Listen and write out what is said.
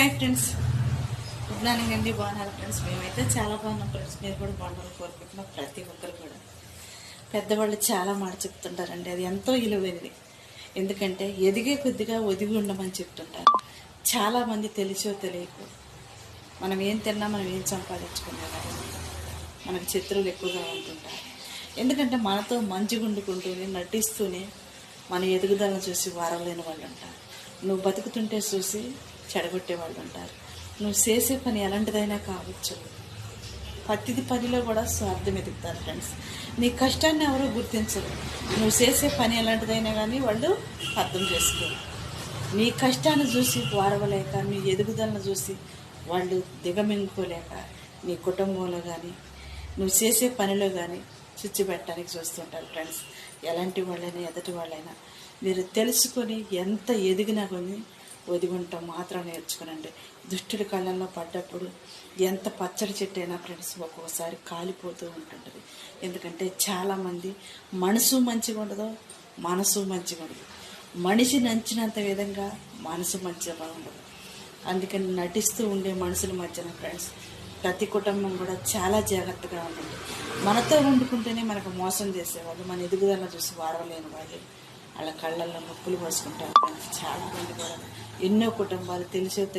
Hi friends, good morning అండి. బాగున్నారు friends? మేమైతే చాలా బాగున్నాం ఫ్రెండ్స్. మీరు కూడా బాగున్నారు కోరుకుంటున్నాం. ప్రతి ఒక్కరు కూడా పెద్దవాళ్ళు చాలా మాట చెప్తుంటారండి, అది ఎంతో విలువైనది. ఎందుకంటే ఎదిగే కొద్దిగా ఒదిగి ఉండమని చెప్తుంటారు. చాలామంది తెలిసో తెలియకో మనం ఏం తిన్నా, మనం ఏం సంపాదించుకున్నా మనకు శత్రువులు ఎక్కువగా ఉంటుంటారు. ఎందుకంటే మనతో మంచిగా వండుకుంటూనే నటిస్తూనే మన ఎదుగుదలను చూసి వారలేని వాళ్ళు ఉంటారు. నువ్వు బతుకుతుంటే చూసి చెడగొట్టే వాళ్ళు ఉంటారు. నువ్వు చేసే పని ఎలాంటిదైనా కావచ్చు, ప్రతిది పనిలో కూడా స్వార్థం ఎదుగుతారు ఫ్రెండ్స్. నీ కష్టాన్ని ఎవరో గుర్తించరు. నువ్వు చేసే పని ఎలాంటిదైనా కానీ వాళ్ళు అర్థం చేసుకోరు. నీ కష్టాన్ని చూసి వారవలేక, నీ ఎదుగుదలను చూసి వాళ్ళు దిగమింగుకోలేక నీ కుటుంబంలో కానీ నువ్వు చేసే పనిలో కానీ చిచ్చు పెట్టడానికి చూస్తుంటారు ఫ్రెండ్స్. ఎలాంటి వాళ్ళైనా ఎదటి వాళ్ళైనా మీరు తెలుసుకొని ఎంత ఎదిగినా కొని ఒదిగుంటాం మాత్రం నేర్చుకునండి. దుష్టుడి కళ్ళల్లో పడ్డప్పుడు ఎంత పచ్చడి చెట్టు అయినా ఫ్రెండ్స్ ఒక్కొక్కసారి కాలిపోతూ ఉంటుంటుంది. ఎందుకంటే చాలామంది మనసు మంచిగా ఉండదు, మనసు మంచిగా ఉండదు. మనిషి నచ్చినంత విధంగా మనసు మంచిగా ఉండదు. అందుకని నటిస్తూ ఉండే మనుషుల మధ్యన ఫ్రెండ్స్ ప్రతి కుటుంబం కూడా చాలా జాగ్రత్తగా ఉంటుంది. మనతో వండుకుంటేనే మనకు మోసం చేసేవాళ్ళు, మన ఎదుగుదల చూసి వారవలేని వాళ్ళు వాళ్ళ కళ్ళల్లో నొప్పులు పోసుకుంటారు ఫ్రెండ్స్. చాలామంది కూడా ఎన్నో కుటుంబాలు తెలిసో